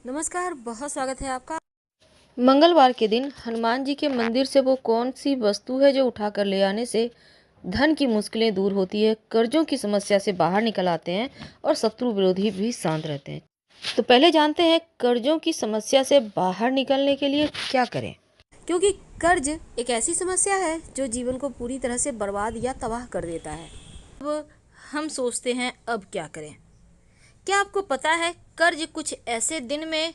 नमस्कार, बहुत स्वागत है आपका। मंगलवार के दिन हनुमान जी के मंदिर से वो कौन सी वस्तु है जो उठाकर ले आने से धन की मुश्किलें दूर होती है, कर्जों की समस्या से बाहर निकल आते हैं और शत्रु विरोधी भी शांत रहते हैं। तो पहले जानते हैं कर्जों की समस्या से बाहर निकलने के लिए क्या करें। क्योंकि कर्ज एक ऐसी समस्या है जो जीवन को पूरी तरह से बर्बाद या तबाह कर देता है। अब हम सोचते हैं अब क्या करें। क्या आपको पता है कर्ज कुछ ऐसे दिन में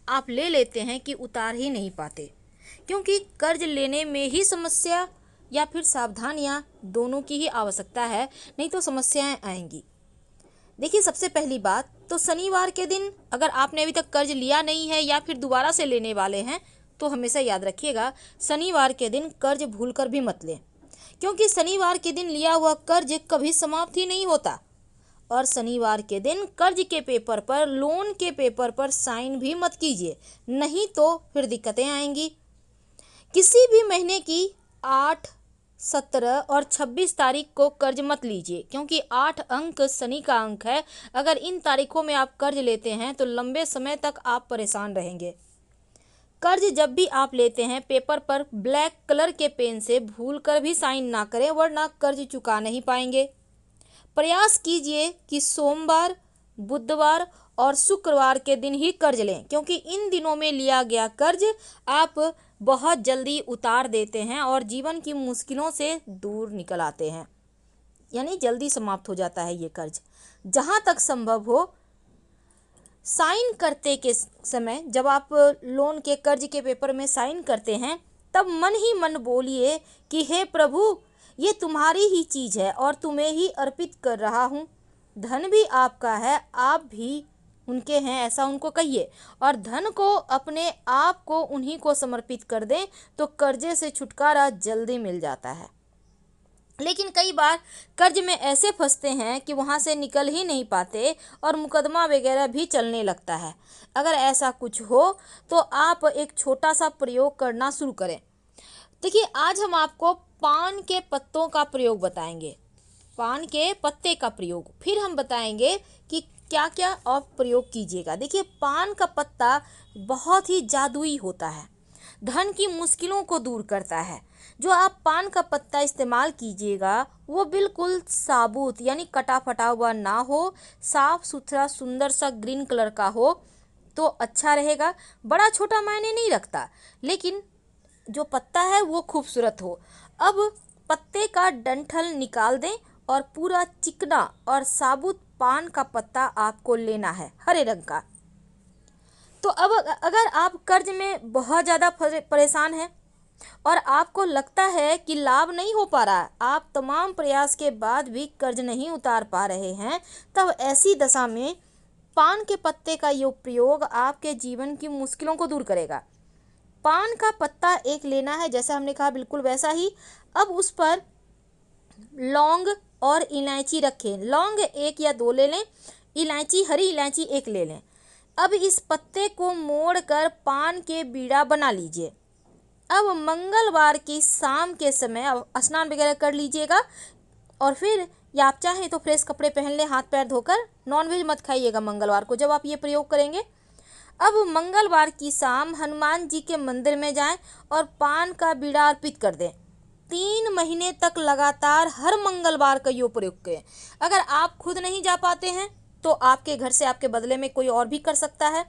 आप ले लेते हैं कि उतार ही नहीं पाते, क्योंकि कर्ज लेने में ही समस्या या फिर सावधानियां दोनों की ही आवश्यकता है, नहीं तो समस्याएं आएंगी। देखिए, सबसे पहली बात तो शनिवार के दिन अगर आपने अभी तक कर्ज लिया नहीं है या फिर दोबारा से लेने वाले हैं तो हमेशा याद रखिएगा, शनिवार के दिन कर्ज भूलकर भी मत लें, क्योंकि शनिवार के दिन लिया हुआ कर्ज कभी समाप्त ही नहीं होता। और शनिवार के दिन कर्ज के पेपर पर, लोन के पेपर पर साइन भी मत कीजिए, नहीं तो फिर दिक्कतें आएंगी। किसी भी महीने की 8, 17 और 26 तारीख को कर्ज मत लीजिए, क्योंकि 8 अंक शनि का अंक है। अगर इन तारीखों में आप कर्ज लेते हैं तो लंबे समय तक आप परेशान रहेंगे। कर्ज जब भी आप लेते हैं, पेपर पर ब्लैक कलर के पेन से भूलकर भी साइन ना करें, वरना कर्ज चुका नहीं पाएंगे। प्रयास कीजिए कि सोमवार, बुधवार और शुक्रवार के दिन ही कर्ज लें, क्योंकि इन दिनों में लिया गया कर्ज आप बहुत जल्दी उतार देते हैं और जीवन की मुश्किलों से दूर निकल आते हैं, यानी जल्दी समाप्त हो जाता है ये कर्ज। जहाँ तक संभव हो, साइन करते के समय जब आप लोन के कर्ज के पेपर में साइन करते हैं, तब मन ही मन बोलिए कि हे प्रभु, ये तुम्हारी ही चीज है और तुम्हें ही अर्पित कर रहा हूँ। धन भी आपका है, आप भी उनके हैं, ऐसा उनको कहिए। और धन को, अपने आप को उन्हीं को समर्पित कर दें तो कर्जे से छुटकारा जल्दी मिल जाता है। लेकिन कई बार कर्ज में ऐसे फंसते हैं कि वहाँ से निकल ही नहीं पाते और मुकदमा वगैरह भी चलने लगता है। अगर ऐसा कुछ हो तो आप एक छोटा सा प्रयोग करना शुरू करें। देखिए, आज हम आपको पान के पत्तों का प्रयोग बताएंगे, पान के पत्ते का प्रयोग, फिर हम बताएंगे कि क्या क्या आप प्रयोग कीजिएगा। देखिए, पान का पत्ता बहुत ही जादुई होता है, धन की मुश्किलों को दूर करता है। जो आप पान का पत्ता इस्तेमाल कीजिएगा वो बिल्कुल साबुत यानी कटा फटा हुआ ना हो, साफ सुथरा सुंदर सा ग्रीन कलर का हो तो अच्छा रहेगा। बड़ा छोटा मायने नहीं रखता, लेकिन जो पत्ता है वो खूबसूरत हो। अब पत्ते का डंठल निकाल दें और पूरा चिकना और साबुत पान का पत्ता आपको लेना है, हरे रंग का। तो अब अगर आप कर्ज में बहुत ज़्यादा परेशान हैं और आपको लगता है कि लाभ नहीं हो पा रहा है, आप तमाम प्रयास के बाद भी कर्ज नहीं उतार पा रहे हैं, तब ऐसी दशा में पान के पत्ते का ये प्रयोग आपके जीवन की मुश्किलों को दूर करेगा। पान का पत्ता एक लेना है, जैसा हमने कहा बिल्कुल वैसा ही। अब उस पर लौंग और इलायची रखें। लौंग 1 या 2 ले लें, इलायची, हरी इलायची 1 ले लें। अब इस पत्ते को मोड़कर पान के बीड़ा बना लीजिए। अब मंगलवार की शाम के समय स्नान वगैरह कर लीजिएगा और फिर, या आप चाहें तो फ्रेश कपड़े पहन लें, हाथ पैर धोकर। नॉनवेज मत खाइएगा मंगलवार को जब आप ये प्रयोग करेंगे। अब मंगलवार की शाम हनुमान जी के मंदिर में जाएं और पान का बीड़ा अर्पित कर दें। 3 महीने तक लगातार हर मंगलवार का ये प्रयोग करें। अगर आप खुद नहीं जा पाते हैं तो आपके घर से आपके बदले में कोई और भी कर सकता है।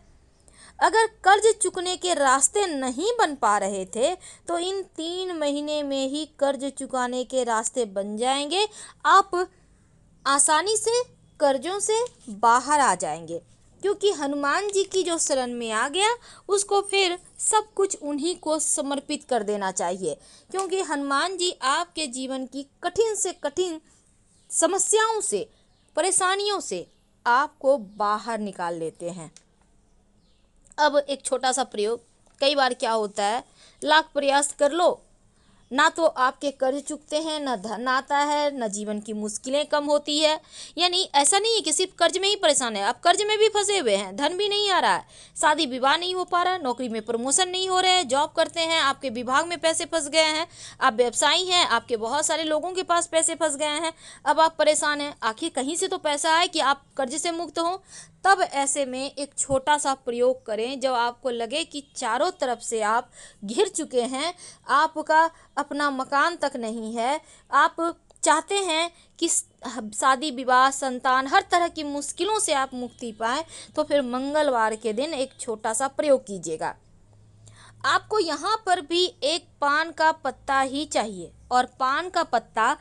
अगर कर्ज चुकने के रास्ते नहीं बन पा रहे थे तो इन 3 महीने में ही कर्ज चुकाने के रास्ते बन जाएंगे। आप आसानी से कर्जों से बाहर आ जाएंगे, क्योंकि हनुमान जी की जो शरण में आ गया उसको फिर सब कुछ उन्हीं को समर्पित कर देना चाहिए, क्योंकि हनुमान जी आपके जीवन की कठिन से कठिन समस्याओं से, परेशानियों से आपको बाहर निकाल लेते हैं। अब एक छोटा सा प्रयोग। कई बार क्या होता है, लाख प्रयास कर लो, ना तो आपके कर्ज चुकते हैं, ना धन आता है, ना जीवन की मुश्किलें कम होती है। यानी ऐसा नहीं है कि सिर्फ कर्ज में ही परेशान है, आप कर्ज में भी फंसे हुए हैं, धन भी नहीं आ रहा है, शादी विवाह नहीं हो पा रहा, नौकरी में प्रमोशन नहीं हो रहे हैं, जॉब करते हैं, आपके विभाग में पैसे फंस गए हैं, आप व्यवसायी हैं, आपके बहुत सारे लोगों के पास पैसे फंस गए हैं, अब आप परेशान हैं। आखिर कहीं से तो पैसा आए कि आप कर्ज से मुक्त हों। तब ऐसे में एक छोटा सा प्रयोग करें। जब आपको लगे कि चारों तरफ से आप घिर चुके हैं, आपका अपना मकान तक नहीं है, आप चाहते हैं कि शादी विवाह संतान हर तरह की मुश्किलों से आप मुक्ति पाएं, तो फिर मंगलवार के दिन एक छोटा सा प्रयोग कीजिएगा। आपको यहाँ पर भी एक पान का पत्ता ही चाहिए और पान का पत्ता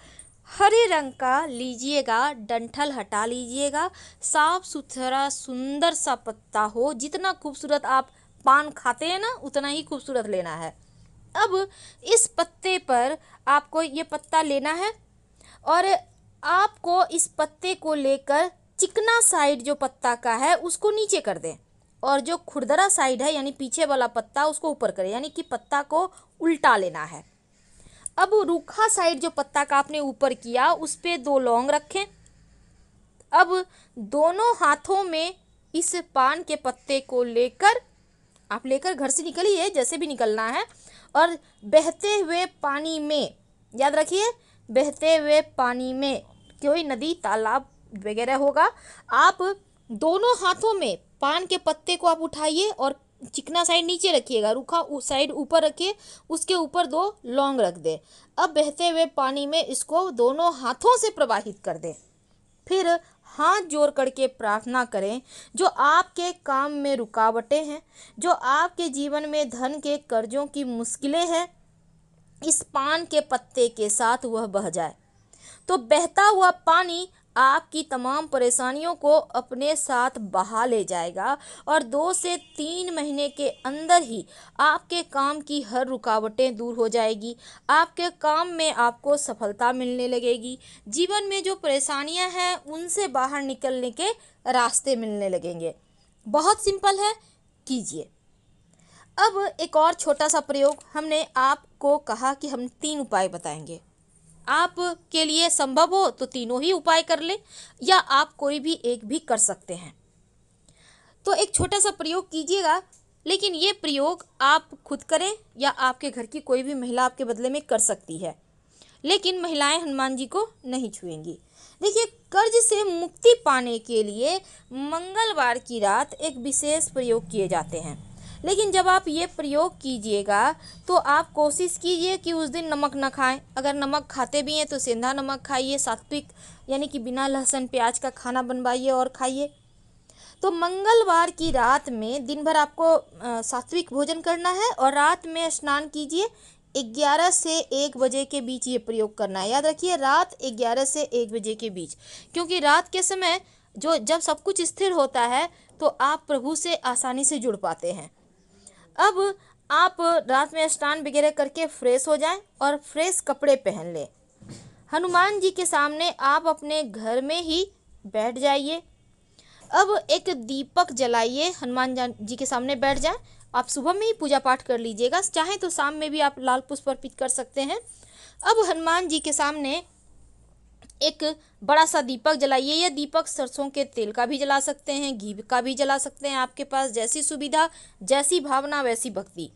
हरे रंग का लीजिएगा, डंठल हटा लीजिएगा, साफ सुथरा सुंदर सा पत्ता हो। जितना खूबसूरत आप पान खाते हैं ना, उतना ही खूबसूरत लेना है। अब इस पत्ते पर आपको ये पत्ता लेना है और आपको इस पत्ते को लेकर चिकना साइड जो पत्ता का है उसको नीचे कर दें और जो खुरदरा साइड है यानी पीछे वाला पत्ता उसको ऊपर करें, यानी कि पत्ता को उल्टा लेना है। अब रूखा साइड जो पत्ता का आपने ऊपर किया उस पे 2 लौंग रखें। अब दोनों हाथों में इस पान के पत्ते को लेकर आप लेकर घर से निकलिए, जैसे भी निकलना है, और बहते हुए पानी में, याद रखिए बहते हुए पानी में, कोई नदी तालाब वगैरह होगा, आप दोनों हाथों में पान के पत्ते को आप उठाइए और चिकना साइड नीचे रखिएगा, रूखा साइड ऊपर रखिए, उसके ऊपर 2 लौंग रख दें। अब बहते हुए पानी में इसको दोनों हाथों से प्रवाहित कर दें। फिर हाथ जोड़ करके प्रार्थना करें, जो आपके काम में रुकावटें हैं, जो आपके जीवन में धन के कर्जों की मुश्किलें हैं, इस पान के पत्ते के साथ वह बह जाए। तो बहता हुआ पानी आपकी तमाम परेशानियों को अपने साथ बहा ले जाएगा और 2 से 3 महीने के अंदर ही आपके काम की हर रुकावटें दूर हो जाएगी। आपके काम में आपको सफलता मिलने लगेगी। जीवन में जो परेशानियां हैं उनसे बाहर निकलने के रास्ते मिलने लगेंगे। बहुत सिंपल है, कीजिए। अब एक और छोटा सा प्रयोग, हमने आपको कहा कि हम 3 उपाय बताएंगे। आप के लिए संभव हो तो तीनों ही उपाय कर ले, या आप कोई भी एक भी कर सकते हैं। तो एक छोटा सा प्रयोग कीजिएगा, लेकिन ये प्रयोग आप खुद करें या आपके घर की कोई भी महिला आपके बदले में कर सकती है, लेकिन महिलाएं हनुमान जी को नहीं छुएंगी। देखिए, कर्ज से मुक्ति पाने के लिए मंगलवार की रात एक विशेष प्रयोग किए जाते हैं। लेकिन जब आप ये प्रयोग कीजिएगा तो आप कोशिश कीजिए कि उस दिन नमक ना खाएं। अगर नमक खाते भी हैं तो सेंधा नमक खाइए, सात्विक यानी कि बिना लहसुन प्याज का खाना बनवाइए और खाइए। तो मंगलवार की रात में दिन भर आपको सात्विक भोजन करना है और रात में स्नान कीजिए। 11 से 1 बजे के बीच ये प्रयोग करना है। याद रखिए, रात 11 से 1 बजे के बीच, क्योंकि रात के समय जब सब कुछ स्थिर होता है तो आप प्रभु से आसानी से जुड़ पाते हैं। अब आप रात में स्नान वगैरह करके फ्रेश हो जाएं और फ्रेश कपड़े पहन लें। हनुमान जी के सामने आप अपने घर में ही बैठ जाइए। अब एक दीपक जलाइए, हनुमान जी के सामने बैठ जाएं। आप सुबह में ही पूजा पाठ कर लीजिएगा, चाहे तो शाम में भी आप लाल पुष्प अर्पित कर सकते हैं। अब हनुमान जी के सामने एक बड़ा सा दीपक जलाइए। यह दीपक सरसों के तेल का भी जला सकते हैं, घी का भी जला सकते हैं, आपके पास जैसी सुविधा, जैसी भावना वैसी भक्ति।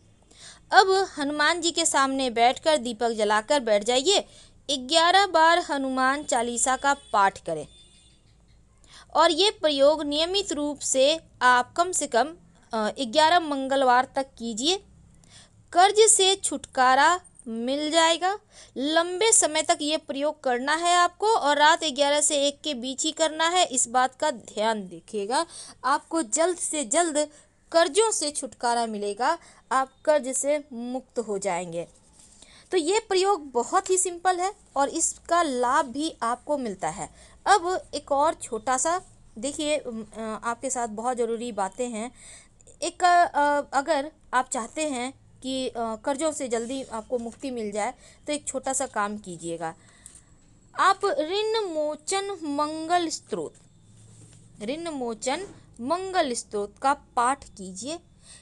अब हनुमान जी के सामने बैठकर दीपक जलाकर बैठ जाइए। 11 बार हनुमान चालीसा का पाठ करें और ये प्रयोग नियमित रूप से आप कम से कम 11 मंगलवार तक कीजिए। कर्ज से छुटकारा मिल जाएगा। लंबे समय तक ये प्रयोग करना है आपको और रात 11 से 1 के बीच ही करना है। इस बात का ध्यान रखिएगा, आपको जल्द से जल्द कर्जों से छुटकारा मिलेगा, आप कर्ज से मुक्त हो जाएंगे। तो ये प्रयोग बहुत ही सिंपल है और इसका लाभ भी आपको मिलता है। अब एक और छोटा सा देखिए, आपके साथ बहुत ज़रूरी बातें हैं। एक अगर आप चाहते हैं कि कर्जों से जल्दी आपको मुक्ति मिल जाए तो एक छोटा सा काम कीजिएगा। आप ऋण मोचन मंगल स्तोत्र का पाठ कीजिए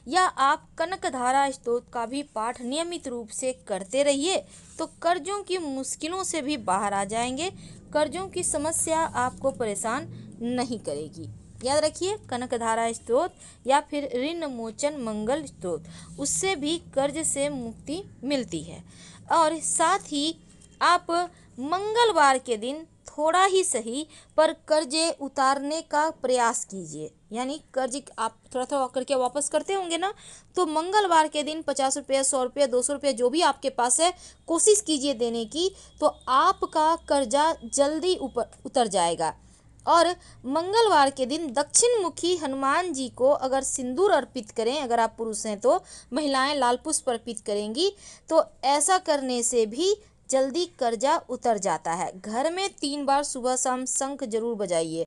या आप कनकधारा स्तोत्र का भी पाठ नियमित रूप से करते रहिए, तो कर्जों की मुश्किलों से भी बाहर आ जाएंगे। कर्जों की समस्या आपको परेशान नहीं करेगी। याद रखिए, कनकधारा स्तोत्र या फिर ऋण मोचन मंगल स्तोत्र, उससे भी कर्ज से मुक्ति मिलती है। और साथ ही आप मंगलवार के दिन थोड़ा ही सही पर कर्जे उतारने का प्रयास कीजिए। यानी कर्ज आप थोड़ा थोड़ा करके वापस करते होंगे ना, तो मंगलवार के दिन 50 रुपये, 100 रुपये, 200 रुपये जो भी आपके पास है, कोशिश कीजिए देने की, तो आपका कर्जा जल्दी ऊपर उतर जाएगा। और मंगलवार के दिन दक्षिण मुखी हनुमान जी को अगर सिंदूर अर्पित करें, अगर आप पुरुष हैं तो महिलाएं लाल पुष्प अर्पित करेंगी, तो ऐसा करने से भी जल्दी कर्जा उतर जाता है। घर में 3 बार सुबह शाम शंख जरूर बजाइए।